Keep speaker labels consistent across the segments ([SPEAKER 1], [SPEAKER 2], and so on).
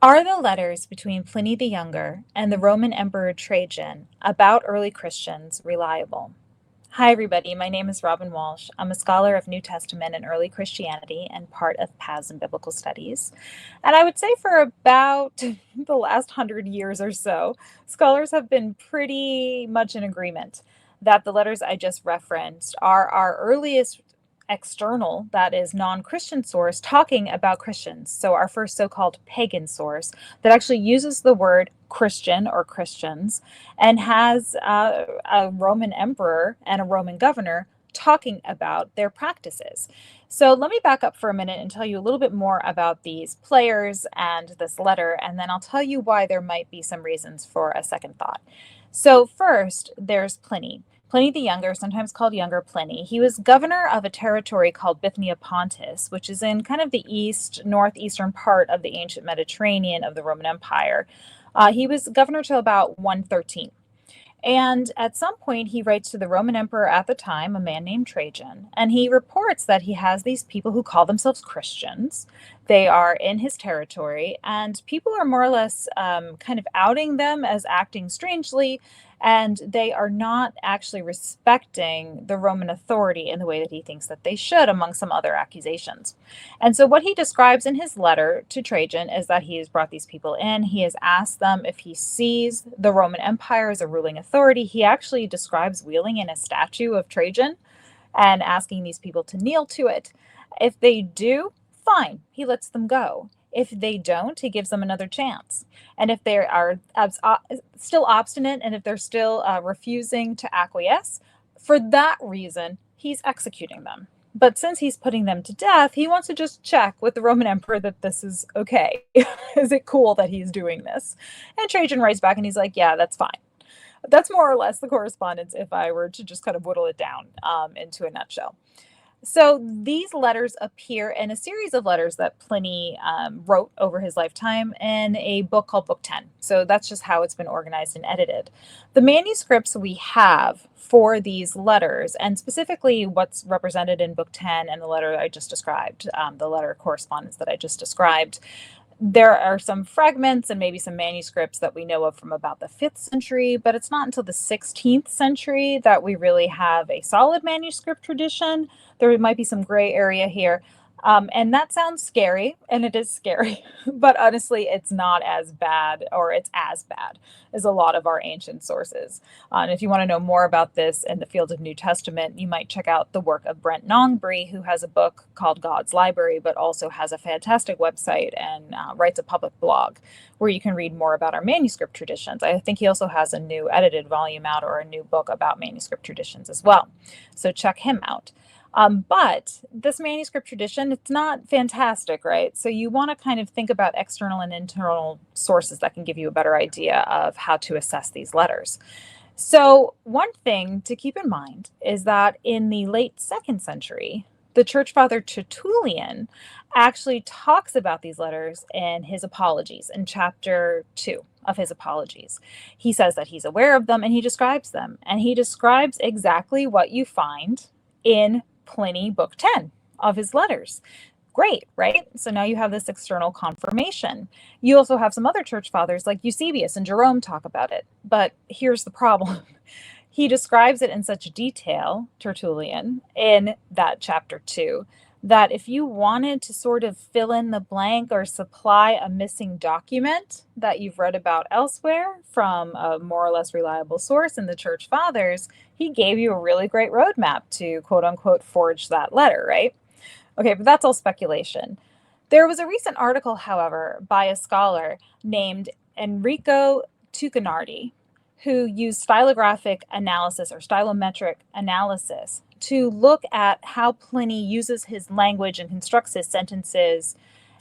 [SPEAKER 1] Are the letters between Pliny the Younger and the Roman Emperor Trajan about early Christians reliable? Hi, everybody. My name is Robin Walsh. I'm a scholar of New Testament and early Christianity and part of Paths in Biblical Studies. And I would say for about the last 100 years or so, scholars have been pretty much in agreement that the letters I just referenced are our earliest external, that is non-Christian source talking about Christians. So our first so-called pagan source that actually uses the word Christian or Christians and has a Roman emperor and a Roman governor talking about their practices. So let me back up for a minute and tell you a little bit more about these players and this letter, and then I'll tell you why there might be some reasons for a second thought. So first, there's Pliny. Pliny the Younger, sometimes called Younger Pliny, he was governor of a territory called Bithynia Pontus, which is in kind of the northeastern part of the ancient Mediterranean of the Roman Empire. He was governor till about 113. And at some point, he writes to the Roman emperor at the time, a man named Trajan, and he reports that he has these people who call themselves Christians. They are in his territory, and people are more or less kind of outing them as acting strangely, and they are not actually respecting the Roman authority in the way that he thinks that they should, among some other accusations. And so, what he describes in his letter to Trajan is that he has brought these people in. He has asked them if he sees the Roman Empire as a ruling authority. He actually describes wheeling in a statue of Trajan and asking these people to kneel to it. If they do, fine, he lets them go. If they don't, he gives them another chance. And if they are still obstinate and if they're still refusing to acquiesce, for that reason, he's executing them. But since he's putting them to death, he wants to just check with the Roman emperor that this is okay. Is it cool that he's doing this? And Trajan writes back and he's like, yeah, that's fine. That's more or less the correspondence if I were to just kind of whittle it down into a nutshell. So these letters appear in a series of letters that Pliny wrote over his lifetime in a book called Book 10. So that's just how it's been organized and edited. The manuscripts we have for these letters, and specifically what's represented in Book 10 and the letter I just described, the letter correspondence that I just described, there are some fragments and maybe some manuscripts that we know of from about the 5th century, but it's not until the 16th century that we really have a solid manuscript tradition. There might be some gray area here. And that sounds scary, and it is scary, but honestly, it's not as bad, or it's as bad as a lot of our ancient sources. And if you want to know more about this in the field of New Testament, you might check out the work of Brent Nongbury, who has a book called God's Library, but also has a fantastic website and writes a public blog where you can read more about our manuscript traditions. I think he also has a new edited volume out or a new book about manuscript traditions as well. So check him out. But this manuscript tradition, it's not fantastic, right? So you want to kind of think about external and internal sources that can give you a better idea of how to assess these letters. So one thing to keep in mind is that in the late 2nd century, the church father Tertullian actually talks about these letters in his Apologies, in chapter 2 of his Apologies. He says that he's aware of them and he describes them. And he describes exactly what you find in Pliny book 10 of his letters. Great, right? So now you have this external confirmation. You also have some other church fathers like Eusebius and Jerome talk about it. But here's the problem. He describes it in such detail, Tertullian, in that chapter 2, that if you wanted to sort of fill in the blank or supply a missing document that you've read about elsewhere from a more or less reliable source in the church fathers, he gave you a really great roadmap to quote unquote forge that letter, right? Okay, but that's all speculation. There was a recent article, however, by a scholar named Enrico Tuccinardi, who used stylographic analysis or stylometric analysis to look at how Pliny uses his language and constructs his sentences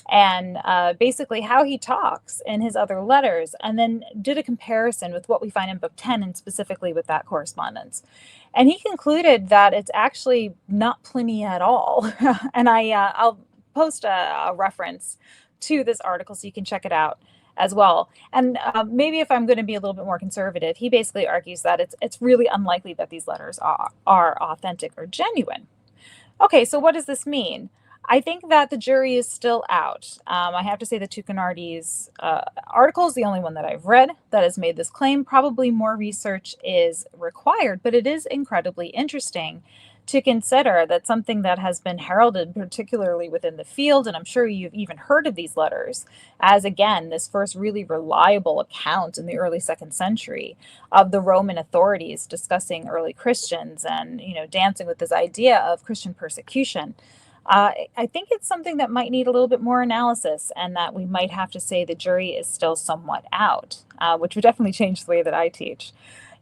[SPEAKER 1] and basically how he talks in his other letters, and then did a comparison with what we find in Book 10 and specifically with that correspondence. And he concluded that it's actually not Pliny at all. And I'll post a reference to this article so you can check it out as well. And maybe if I'm going to be a little bit more conservative, he basically argues that it's really unlikely that these letters are authentic or genuine. Okay, so what does this mean? I think that the jury is still out. I have to say that Tuccinardi's article is the only one that I've read that has made this claim. Probably more research is required, but it is incredibly interesting to consider that something that has been heralded, particularly within the field, and I'm sure you've even heard of these letters, as again, this first really reliable account in the early second century of the Roman authorities discussing early Christians and, dancing with this idea of Christian persecution. I think it's something that might need a little bit more analysis, and that we might have to say the jury is still somewhat out, which would definitely change the way that I teach.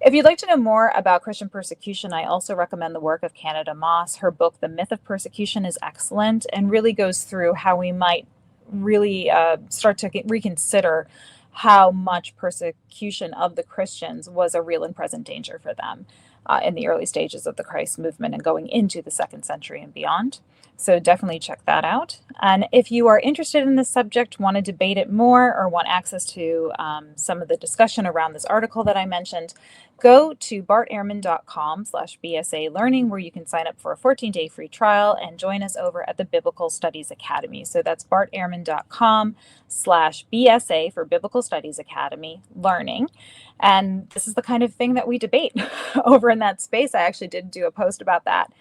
[SPEAKER 1] If you'd like to know more about Christian persecution, I also recommend the work of Canada Moss. Her book, The Myth of Persecution, is excellent and really goes through how we might really start to reconsider how much persecution of the Christians was a real and present danger for them in the early stages of the Christ movement and going into the second century and beyond. So definitely check that out. And if you are interested in this subject, want to debate it more, or want access to some of the discussion around this article that I mentioned, go to bartehrman.com/BSA Learning, where you can sign up for a 14-day free trial and join us over at the Biblical Studies Academy. So that's bartehrman.com/BSA for Biblical Studies Academy Learning. And this is the kind of thing that we debate over in that space. I actually did do a post about that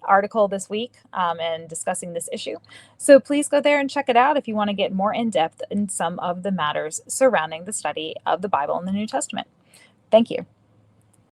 [SPEAKER 1] article this week and discussing this issue. So please go there and check it out if you want to get more in depth in some of the matters surrounding the study of the Bible and the New Testament. Thank you.